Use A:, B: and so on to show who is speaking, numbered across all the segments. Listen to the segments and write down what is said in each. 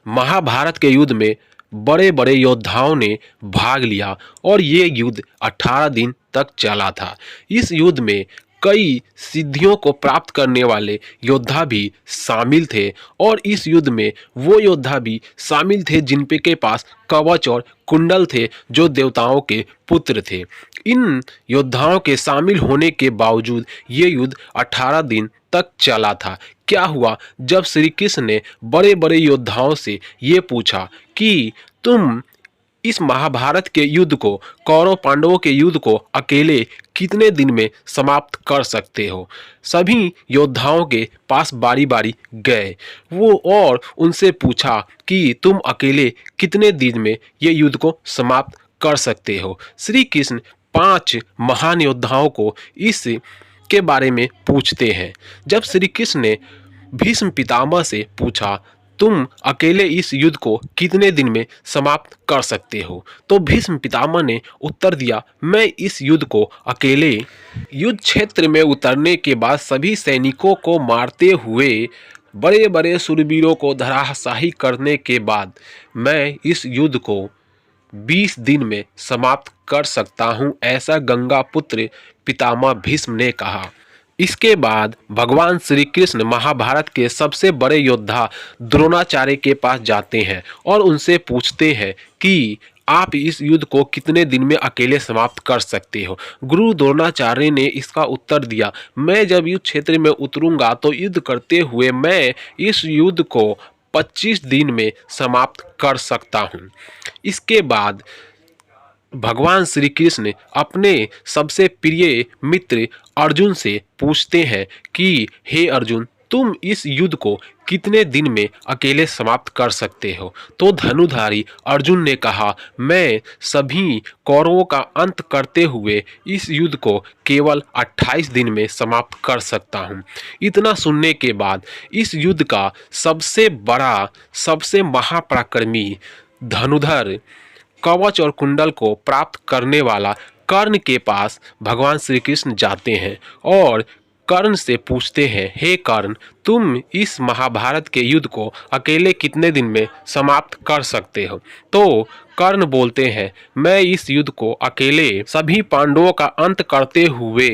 A: महाभारत के युद्ध में बड़े बड़े योद्धाओं ने भाग लिया और ये युद्ध 18 दिन तक चला था। इस युद्ध में कई सिद्धियों को प्राप्त करने वाले योद्धा भी शामिल थे और इस युद्ध में वो योद्धा भी शामिल थे जिनके के पास कवच और कुंडल थे, जो देवताओं के पुत्र थे। इन योद्धाओं के शामिल होने के बावजूद ये युद्ध 18 दिन तक चला था। क्या हुआ जब श्री कृष्ण ने बड़े बड़े योद्धाओं से ये पूछा कि तुम इस महाभारत के युद्ध को, कौरव पांडवों के युद्ध को अकेले कितने दिन में समाप्त कर सकते हो। सभी योद्धाओं के पास बारी बारी गए वो और उनसे पूछा कि तुम अकेले कितने दिन में ये युद्ध को समाप्त कर सकते हो। श्री कृष्ण 5 महान योद्धाओं को इस के बारे में पूछते हैं। जब श्री कृष्ण ने भीष्म पितामह से पूछा तुम अकेले इस युद्ध को कितने दिन में समाप्त कर सकते हो, तो भीष्म पितामह ने उत्तर दिया, मैं इस युद्ध को अकेले युद्ध क्षेत्र में उतरने के बाद सभी सैनिकों को मारते हुए, बड़े बड़े शूरवीरों को धराशायी करने के बाद मैं इस युद्ध को 20 दिन में समाप्त कर सकता हूं, ऐसा गंगा पुत्र पितामह भीष्म ने कहा। इसके बाद भगवान श्री कृष्ण महाभारत के सबसे बड़े योद्धा द्रोणाचार्य के पास जाते हैं और उनसे पूछते हैं कि आप इस युद्ध को कितने दिन में अकेले समाप्त कर सकते हो। गुरु द्रोणाचार्य ने इसका उत्तर दिया, मैं जब युद्ध क्षेत्र में उतरूंगा तो युद्ध करते हुए मैं इस युद्ध को 25 दिन में समाप्त कर सकता हूँ। इसके बाद भगवान श्री कृष्ण अपने सबसे प्रिय मित्र अर्जुन से पूछते हैं कि हे अर्जुन, तुम इस युद्ध को कितने दिन में अकेले समाप्त कर सकते हो। तो धनुधारी अर्जुन ने कहा, मैं सभी कौरवों का अंत करते हुए इस युद्ध को केवल 28 दिन में समाप्त कर सकता हूँ। इतना सुनने के बाद इस युद्ध का सबसे बड़ा, सबसे महापराक्रमी धनुधर, कवच और कुंडल को प्राप्त करने वाला कर्ण के पास भगवान श्री कृष्ण जाते हैं और कर्ण से पूछते हैं, हे कर्ण, तुम इस महाभारत के युद्ध को अकेले कितने दिन में समाप्त कर सकते हो। तो कर्ण बोलते हैं, मैं इस युद्ध को अकेले सभी पांडवों का अंत करते हुए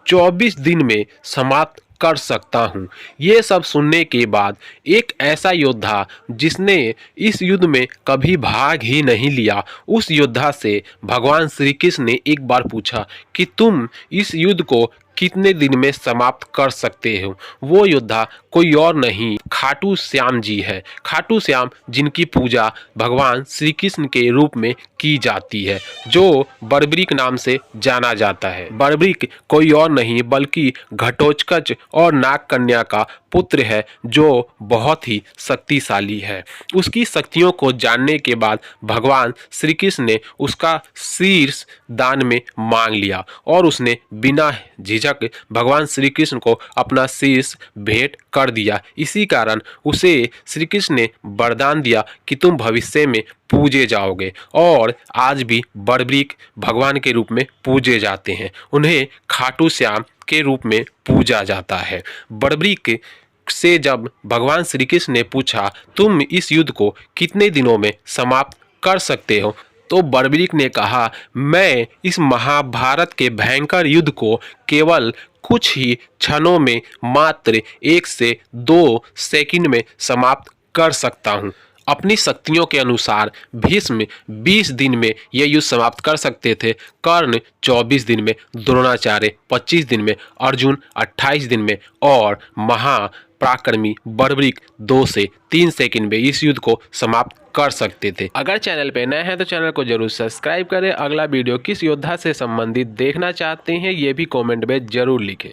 A: 24 दिन में समाप्त कर सकता हूँ। ये सब सुनने के बाद एक ऐसा योद्धा जिसने इस युद्ध में कभी भाग ही नहीं लिया, उस योद्धा से भगवान श्री कृष्ण ने एक बार पूछा कि तुम इस युद्ध को कितने दिन में समाप्त कर सकते हो। वो योद्धा कोई और नहीं, खाटू श्याम जी है। खाटू श्याम जिनकी पूजा भगवान श्री कृष्ण के रूप में की जाती है, जो बर्बरीक नाम से जाना जाता है। बर्बरीक कोई और नहीं बल्कि घटोत्कच और नाग कन्या का पुत्र है, जो बहुत ही शक्तिशाली है। उसकी शक्तियों को जानने के बाद भगवान श्री कृष्ण ने उसका शीर्ष दान में मांग लिया और उसने बिना झिझक भगवान श्री कृष्ण को अपना शीर्ष भेंट कर दिया। इसी कारण उसे श्री कृष्ण ने वरदान दिया कि तुम भविष्य में पूजे जाओगे, और आज भी बर्बरीक भगवान के रूप में पूजे जाते हैं। उन्हें खाटू श्याम के रूप में पूजा जाता है। बर्बरीक से जब भगवान श्री कृष्ण ने पूछा तुम इस युद्ध को कितने दिनों में समाप्त कर सकते हो, तो बर्बरीक ने कहा, मैं इस महाभारत के भयंकर युद्ध को केवल कुछ ही क्षणों में, मात्र 1 से 2 सेकंड में समाप्त कर सकता हूँ। अपनी शक्तियों के अनुसार भीष्म 20 दिन में यह युद्ध समाप्त कर सकते थे, कर्ण 24 दिन में, द्रोणाचार्य 25 दिन में, अर्जुन 28 दिन में और महापराक्रमी बर्बरीक 2 से 3 सेकंड में इस युद्ध को समाप्त कर सकते थे। अगर चैनल पे नए हैं तो चैनल को जरूर सब्सक्राइब करें। अगला वीडियो किस योद्धा से संबंधित देखना चाहते हैं ये भी कमेंट में जरूर लिखें।